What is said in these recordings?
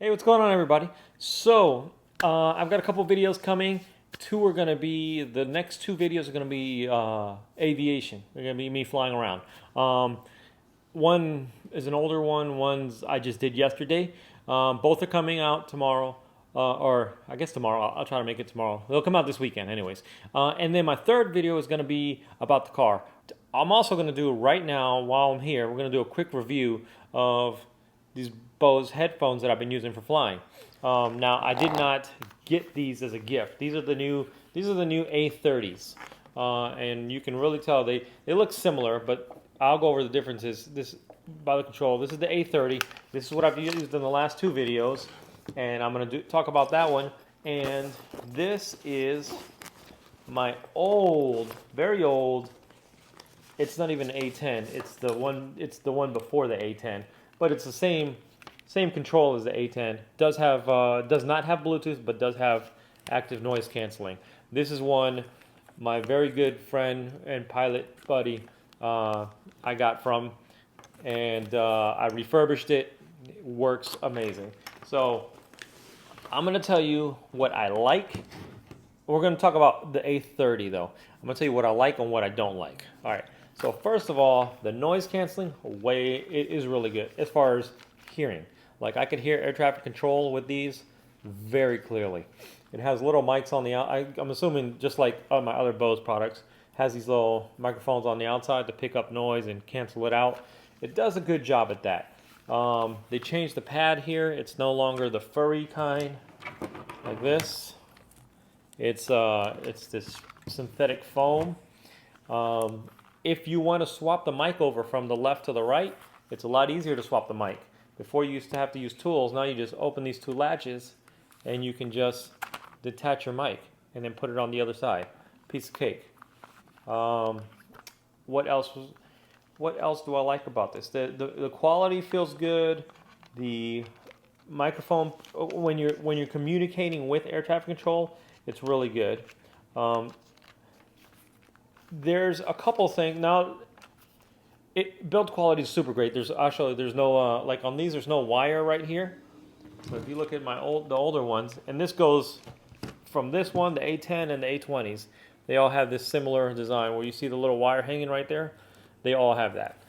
Hey, what's going on, everybody? So, I've got a couple videos coming. The next two videos are going to be aviation. They're going to be me flying around. One is an older one, one's I just did yesterday. Both are coming out tomorrow, or I guess tomorrow. I'll try to make it tomorrow. They'll come out this weekend, anyways. And then my third video is going to be about the car. I'm also going to do right now, while I'm here, we're going to do a quick review of these Bose headphones that I've been using for flying. Now, I did not get these as a gift. These are the new A30s, and you can really tell they look similar, but I'll go over the differences. This by the control. This is the A30. This is what I've used in the last two videos, and I'm going to talk about that one. And this is my old, very old. It's not even A10. It's the one. It's the one before the A10, but it's the same control as the A10. Does not have Bluetooth, but does have active noise canceling. This is one my very good friend and pilot buddy I got from, and I refurbished it. It works amazing. So I'm going to tell you what I like. We're going to talk about the A30 though. I'm going to tell you what I like and what I don't like. All right. So first of all, the noise canceling it is really good as far as hearing. Like I could hear air traffic control with these very clearly. It has little mics on the out. I'm assuming just like my other Bose products, has these little microphones on the outside to pick up noise and cancel it out. It does a good job at that. They changed the pad here. It's no longer the furry kind, like this. It's this synthetic foam. If you want to swap the mic over from the left to the right, it's a lot easier to swap the mic. Before you used to have to use tools, now you just open these two latches and you can just detach your mic and then put it on the other side. Piece of cake. What else do I like about this? The quality feels good. The microphone, when you're communicating with air traffic control, it's really good. There's a couple things now. Build quality is super great. There's no like on these. There's no wire right here. So if you look at the older ones, and this goes from this one, the A10 and the A20s, they all have this similar design where you see the little wire hanging right there. They all have that.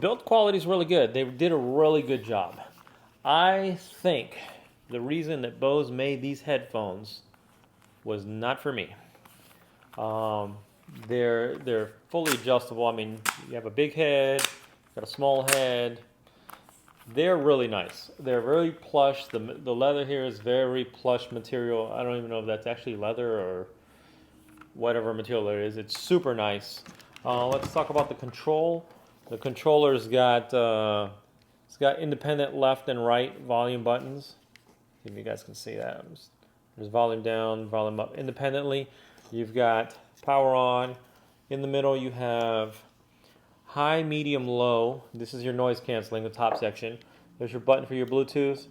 Build quality is really good. They did a really good job. I think the reason that Bose made these headphones was not for me. They're fully adjustable. I mean, you have a big head, got a small head. They're really nice. They're very plush. The leather here is very plush material. I don't even know if that's actually leather or whatever material it is. It's super nice. Let's talk about the control. The controller's got independent left and right volume buttons. If you guys can see that. There's volume down, volume up independently. You've got power on. In the middle you have high, medium, low. This is your noise canceling, the top section. There's your button for your Bluetooth.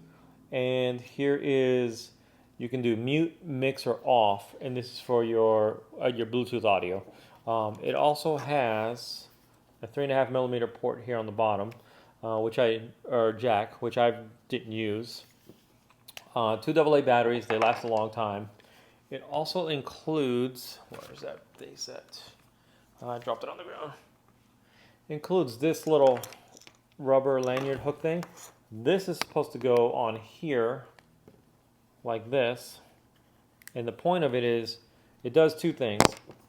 And here is, you can do mute, mix, or off. And this is for your Bluetooth audio. It also has a 3.5 millimeter port here on the bottom, or jack, which I didn't use. Two AA batteries, they last a long time. It also includes, where's that base at? I dropped it on the ground. It includes this little rubber lanyard hook thing. This is supposed to go on here, like this. And the point of it is, it does two things.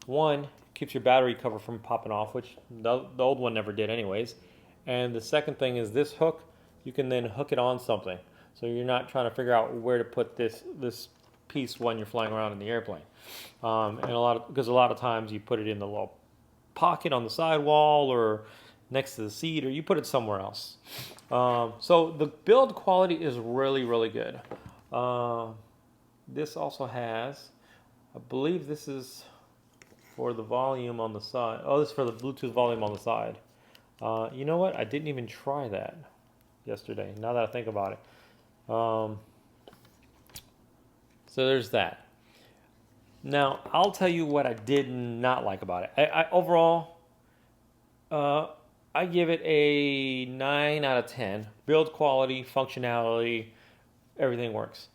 One, keeps your battery cover from popping off, which the old one never did anyways. And the second thing is this hook, you can then hook it on something. So you're not trying to figure out where to put this piece when you're flying around in the airplane. Because a lot of times you put it in the little pocket on the sidewall or next to the seat, or you put it somewhere else. So the build quality is really, really good. This also has, I believe this is for the volume on the side. Oh, this is for the Bluetooth volume on the side. You know what? I didn't even try that yesterday, now that I think about it. So there's that. Now, I'll tell you what I did not like about it. Overall, I give it a 9 out of 10. Build quality, functionality, everything works.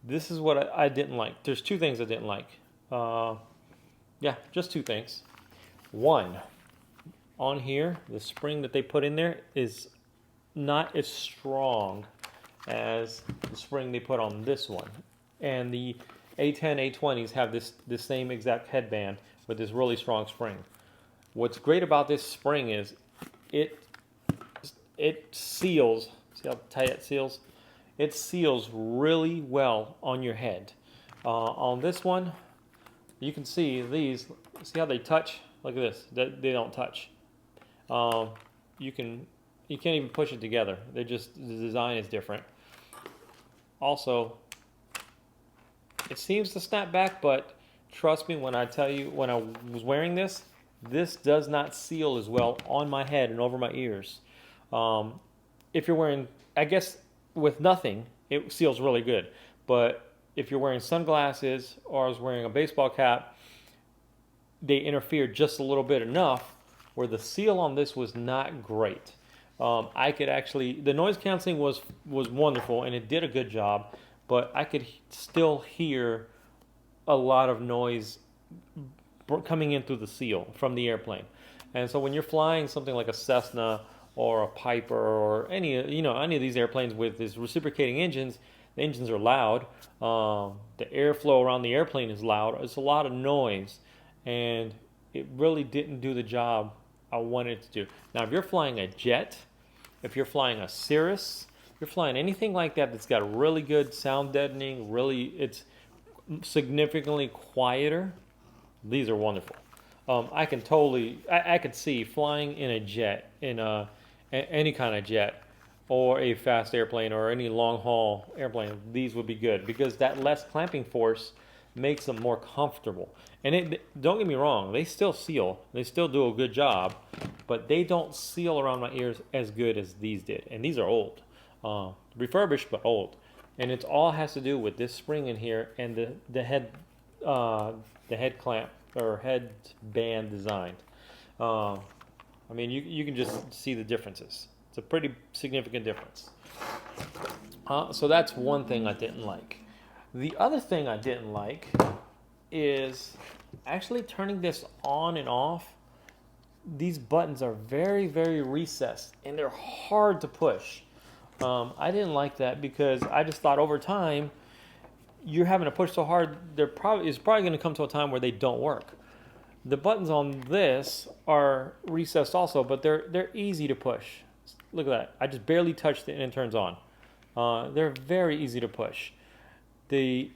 This is what I didn't like. There's two things I didn't like. Yeah, just two things. One, on here, the spring that they put in there is not as strong as the spring they put on this one. And the A10, A20s have this same exact headband with this really strong spring. What's great about this spring is it seals. See how tight it seals? It seals really well on your head. On this one, you can see these. See how they touch? Look at this. They don't touch. You can't even push it together. The design is different. Also, it seems to snap back, but trust me when I tell you, when I was wearing this does not seal as well on my head and over my ears. If you're wearing, I guess with nothing, it seals really good. But if you're wearing sunglasses or I was wearing a baseball cap, they interfered just a little bit enough where the seal on this was not great. I could actually, the noise canceling was wonderful and it did a good job, but I could still hear a lot of noise coming in through the seal from the airplane. And so when you're flying something like a Cessna or a Piper or any of these airplanes with these reciprocating engines, the engines are loud. The airflow around the airplane is loud. It's a lot of noise, and it really didn't do the job I wanted it to do. Now, if you're flying a jet, if you're flying a Cirrus, if you're flying anything like that that's got really good sound deadening, it's significantly quieter, these are wonderful. I could see flying in a jet, any kind of jet, or a fast airplane, or any long haul airplane. These would be good because that less clamping force makes them more comfortable. And don't get me wrong, they still seal, they still do a good job, but they don't seal around my ears as good as these did. And these are old, refurbished but old. And it all has to do with this spring in here and the head clamp or headband design. I mean, you can just see the differences. It's a pretty significant difference. So that's one thing I didn't like. The other thing I didn't like is actually turning this on and off. These buttons are very, very recessed and they're hard to push. I didn't like that because I just thought over time you're having to push so hard, it's probably going to come to a time where they don't work. The buttons on this are recessed also, but they're easy to push. Look at that. I just barely touched it and it turns on. They're very easy to push. The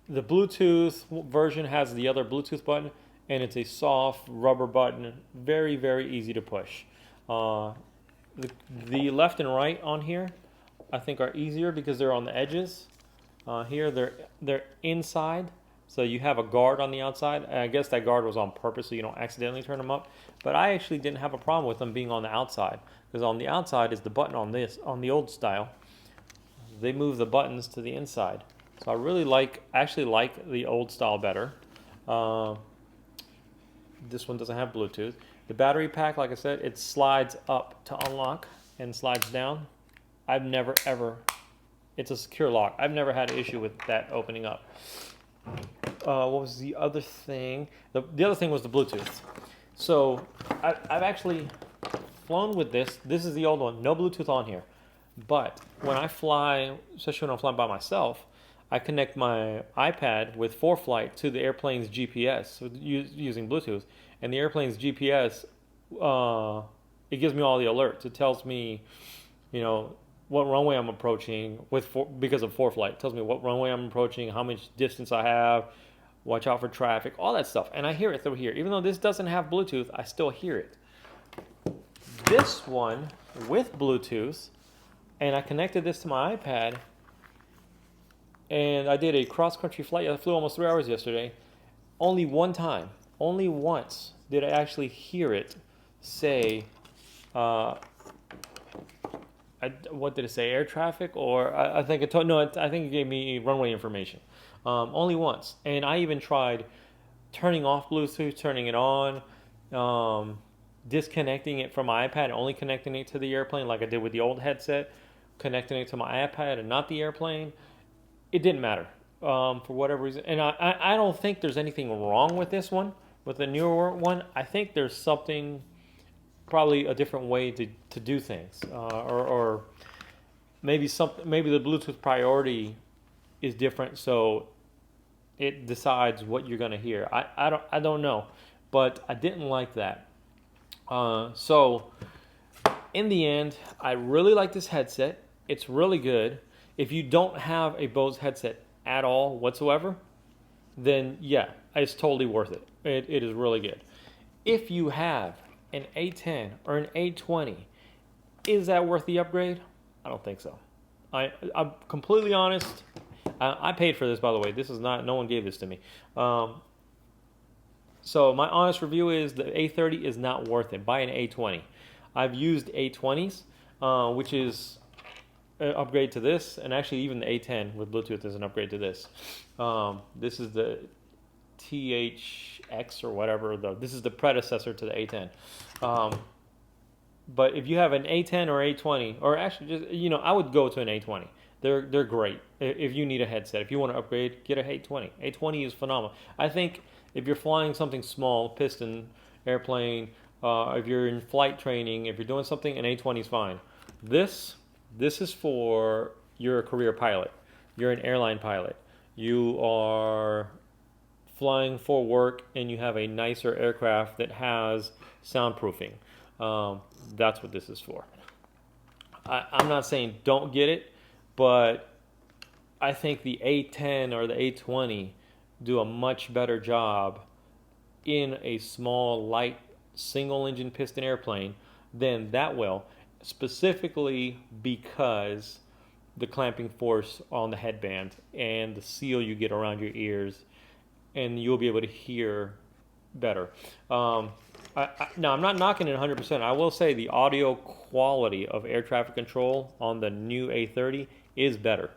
Bluetooth version has the other Bluetooth button, and it's a soft rubber button, very, very easy to push. The left and right on here, I think, are easier because they're on the edges. Here, they're inside, so you have a guard on the outside. And I guess that guard was on purpose so you don't accidentally turn them up. But I actually didn't have a problem with them being on the outside, because on the outside is the button on the old style. They move the buttons to the inside. So I actually like the old style better. This one doesn't have Bluetooth. The battery pack, like I said, it slides up to unlock and slides down. I've never ever, it's a secure lock. I've never had an issue with that opening up. What was the other thing? The other thing was the Bluetooth. So I've actually flown with this. This is the old one, no Bluetooth on here. But when I fly, especially when I'm flying by myself, I connect my iPad with ForeFlight to the airplane's GPS using Bluetooth. And the airplane's GPS, it gives me all the alerts. It tells me, what runway I'm approaching because of ForeFlight. It tells me what runway I'm approaching, how much distance I have, watch out for traffic, all that stuff. And I hear it through here. Even though this doesn't have Bluetooth, I still hear it. This one with Bluetooth, and I connected this to my iPad, and I did a cross-country flight. I flew almost 3 hours yesterday. Only once did I actually hear it say, what did it say, air traffic? Or I think it gave me runway information. Only once. And I even tried turning off Bluetooth, turning it on. disconnecting it from my iPad and only connecting it to the airplane like I did with the old headset, connecting it to my iPad and not the airplane, it didn't matter for whatever reason. And I don't think there's anything wrong with this one, with the newer one. I think there's something, probably a different way to do things, or maybe the Bluetooth priority is different, so it decides what you're gonna hear. I don't know, but I didn't like that. So in the end, I really like this headset. It's really good. If you don't have a Bose headset at all whatsoever, then yeah, it's totally worth it. It is really good. If you have an A10 or an A20, is that worth the upgrade? I don't think so. I'm completely honest. I paid for this, by the way. This is not, no one gave this to me. So my honest review is the A30 is not worth it. Buy an A20. I've used A20s, which is an upgrade to this, and actually even the A10 with Bluetooth is an upgrade to this. This is the THX or whatever. This is the predecessor to the A10. But if you have an A10 or A20, or actually just, I would go to an A20. They're great. If you need a headset, if you want to upgrade, get a A20. A20 is phenomenal. I think if you're flying something small, piston, airplane, if you're in flight training, if you're doing something, an A20 is fine. This is for, you're a career pilot. You're an airline pilot. You are flying for work and you have a nicer aircraft that has soundproofing. That's what this is for. I'm not saying don't get it, but I think the A10 or the A20 do a much better job in a small, light, single-engine piston airplane than that will, specifically because the clamping force on the headband and the seal you get around your ears, and you'll be able to hear better. Now, I'm not knocking it 100%. I will say the audio quality of air traffic control on the new A30 is better.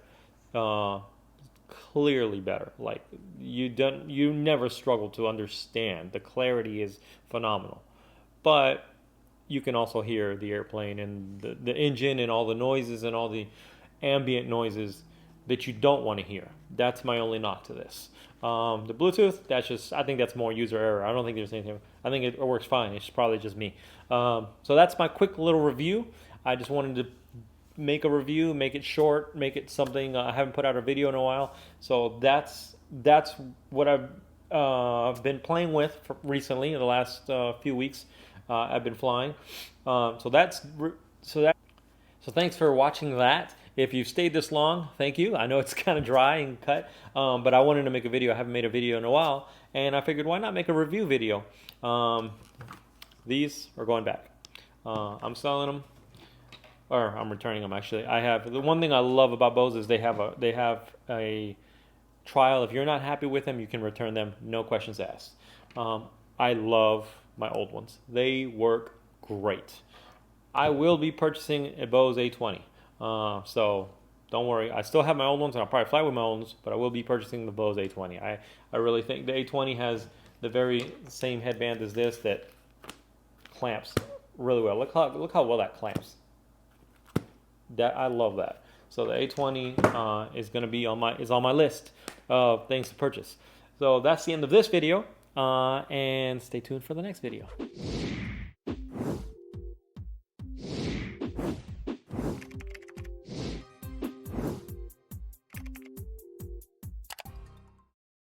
Clearly better. Like, you never struggle to understand. The clarity is phenomenal. But you can also hear the airplane and the engine and all the noises and all the ambient noises that you don't want to hear. That's my only knock to this. The Bluetooth, I think that's more user error. I don't think there's anything. I think it works fine. It's probably just me. So that's my quick little review. I just wanted to make a review, make it short, make it something. I haven't put out a video in a while. So that's what I've been playing with recently in the last few weeks. I've been flying. So thanks for watching that. If you've stayed this long, thank you. I know it's kind of dry and cut, but I wanted to make a video. I haven't made a video in a while, and I figured why not make a review video. These are going back. I'm selling them, or I'm returning them actually. The one thing I love about Bose is they have a trial. If you're not happy with them, you can return them, no questions asked. I love my old ones. They work great. I will be purchasing a Bose A20. So don't worry. I still have my old ones, and I'll probably fly with my old ones, but I will be purchasing the Bose A20. I really think the A20 has the very same headband as this that clamps really well. Look how well that clamps. I love that. So the A20 is going to be on my list of things to purchase. So that's the end of this video, and stay tuned for the next video.